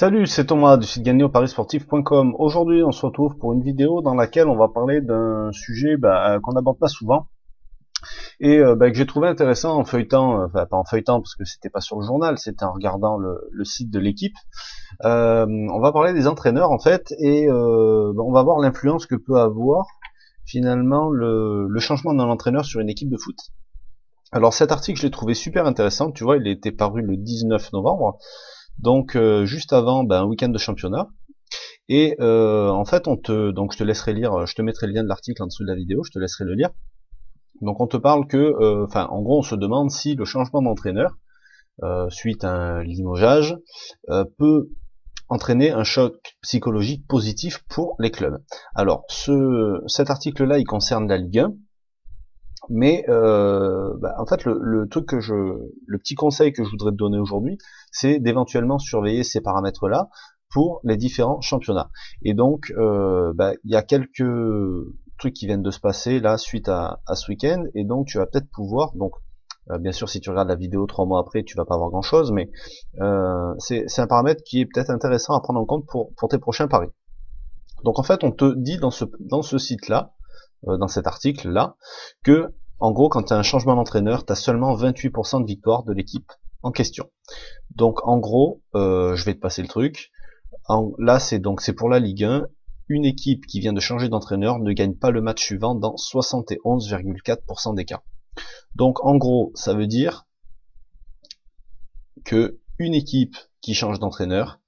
Salut, c'est Thomas du site gagnéoparisportif.com. Aujourd'hui, on se retrouve pour une vidéo dans laquelle on va parler d'un sujet qu'on n'aborde pas souvent et que j'ai trouvé intéressant en feuilletant, enfin pas en feuilletant parce que c'était pas sur le journal, c'était en regardant le site de l'équipe. On va parler des entraîneurs en fait et on va voir l'influence que peut avoir finalement le changement d'un entraîneur sur une équipe de foot. Alors cet article, je l'ai trouvé super intéressant. Tu vois, il était paru le 19 novembre. Donc juste avant un week-end de championnat. Et en fait, donc je te laisserai lire, je te mettrai le lien de l'article en dessous de la vidéo, je te laisserai le lire. Donc on te parle que, en gros, on se demande si le changement d'entraîneur suite à un limogeage peut entraîner un choc psychologique positif pour les clubs. Alors cet article-là, il concerne la Ligue 1. Mais en fait, le petit conseil que je voudrais te donner aujourd'hui, c'est d'éventuellement surveiller ces paramètres-là pour les différents championnats. Et donc, il y a quelques trucs qui viennent de se passer là suite à ce week-end, et donc tu vas peut-être pouvoir, donc bien sûr, si tu regardes la vidéo 3 mois après, tu vas pas voir grand-chose, mais c'est un paramètre qui est peut-être intéressant à prendre en compte pour tes prochains paris. Donc en fait, on te dit dans ce site-là, dans cet article-là, que, en gros, quand tu as un changement d'entraîneur, tu as seulement 28% de victoire de l'équipe en question. Donc, en gros, je vais te passer le truc. Là, c'est pour la Ligue 1. Une équipe qui vient de changer d'entraîneur ne gagne pas le match suivant dans 71,4% des cas. Donc, en gros, ça veut dire que une équipe qui change d'entraîneur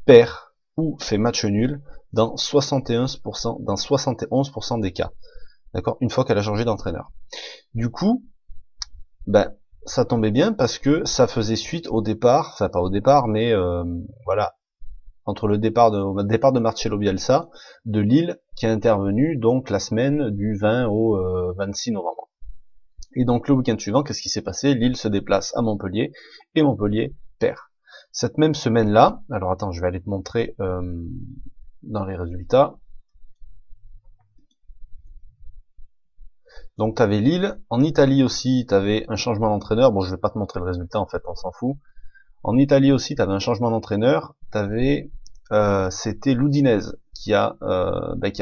perd ou fait match nul dans 71% des cas. D'accord, une fois qu'elle a changé d'entraîneur. Du coup, ça tombait bien parce que ça faisait suite au départ, enfin pas au départ, mais voilà, entre le départ de Marcelo Bielsa de Lille, qui est intervenu donc la semaine du 20 au 26 novembre. Et donc le week-end suivant, qu'est-ce qui s'est passé? Lille se déplace à Montpellier et Montpellier perd. Cette même semaine-là, alors attends, je vais aller te montrer dans les résultats. Donc tu avais Lille, en Italie aussi tu avais un changement d'entraîneur, bon je vais pas te montrer le résultat en fait, on s'en fout. En Italie aussi tu avais un changement d'entraîneur, c'était l'Udinese qui a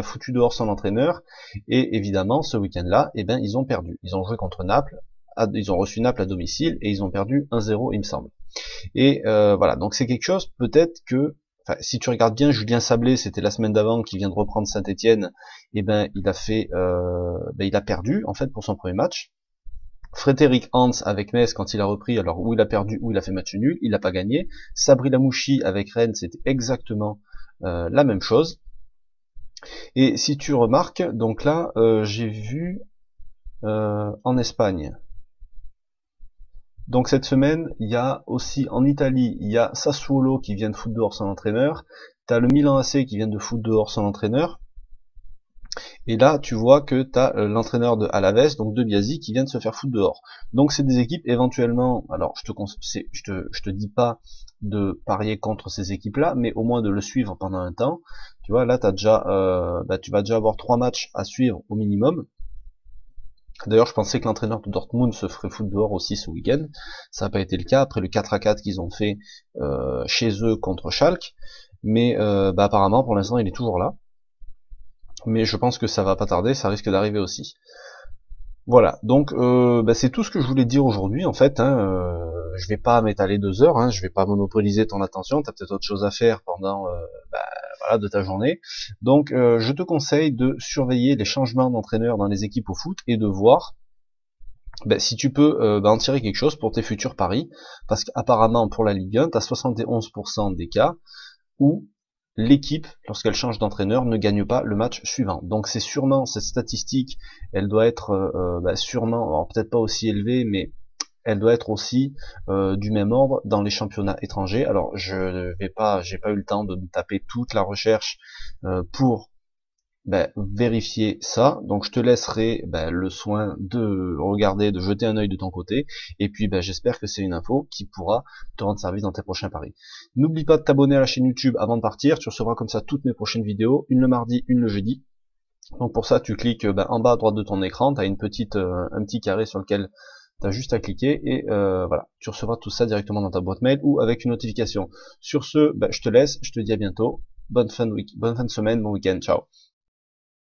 foutu dehors son entraîneur, et évidemment ce week-end-là, ils ont perdu. Ils ont joué contre Naples, ils ont reçu Naples à domicile et ils ont perdu 1-0 il me semble. Et voilà, donc c'est quelque chose peut-être que, si tu regardes bien, Julien Sablé, c'était la semaine d'avant, qui vient de reprendre Saint-Étienne, il a perdu en fait pour son premier match. Frédéric Hans avec Metz, quand il a repris, alors où il a perdu, où il a fait match nul, il n'a pas gagné. Sabri Lamouchi avec Rennes, c'était exactement la même chose. Et si tu remarques, donc là, j'ai vu en Espagne. Donc cette semaine, il y a aussi en Italie, il y a Sassuolo qui vient de foutre dehors son entraîneur. T'as le Milan AC qui vient de foutre dehors son entraîneur. Et là, tu vois que tu as l'entraîneur de Alaves, donc de Biasi, qui vient de se faire foutre dehors. Donc c'est des équipes éventuellement, alors je te dis pas de parier contre ces équipes-là, mais au moins de le suivre pendant un temps. Tu vois, là tu vas déjà avoir 3 matchs à suivre au minimum. D'ailleurs, je pensais que l'entraîneur de Dortmund se ferait foutre dehors aussi ce week-end. Ça n'a pas été le cas après le 4-4 qu'ils ont fait chez eux contre Schalke. Mais apparemment, pour l'instant, il est toujours là. Mais je pense que ça va pas tarder, ça risque d'arriver aussi. Voilà, donc c'est tout ce que je voulais dire aujourd'hui en fait. Je vais pas m'étaler 2 heures, je vais pas monopoliser ton attention. T'as peut-être autre chose à faire pendant de ta journée. Donc je te conseille de surveiller les changements d'entraîneur dans les équipes au foot et de voir si tu peux en tirer quelque chose pour tes futurs paris, parce qu'apparemment pour la Ligue 1, t'as 71% des cas où l'équipe, lorsqu'elle change d'entraîneur, ne gagne pas le match suivant. Donc c'est sûrement, cette statistique, elle doit être sûrement, alors peut-être pas aussi élevée, mais elle doit être aussi du même ordre dans les championnats étrangers. Alors j'ai pas eu le temps de me taper toute la recherche pour vérifier ça. Donc je te laisserai le soin de regarder, de jeter un œil de ton côté. Et puis j'espère que c'est une info qui pourra te rendre service dans tes prochains paris. N'oublie pas de t'abonner à la chaîne YouTube avant de partir. Tu recevras comme ça toutes mes prochaines vidéos, une le mardi, une le jeudi. Donc pour ça tu cliques en bas à droite de ton écran, tu as un petit carré sur lequel t'as juste à cliquer et voilà, tu recevras tout ça directement dans ta boîte mail ou avec une notification. Sur ce, je te laisse, je te dis à bientôt. Bonne fin de semaine, bon week-end, ciao.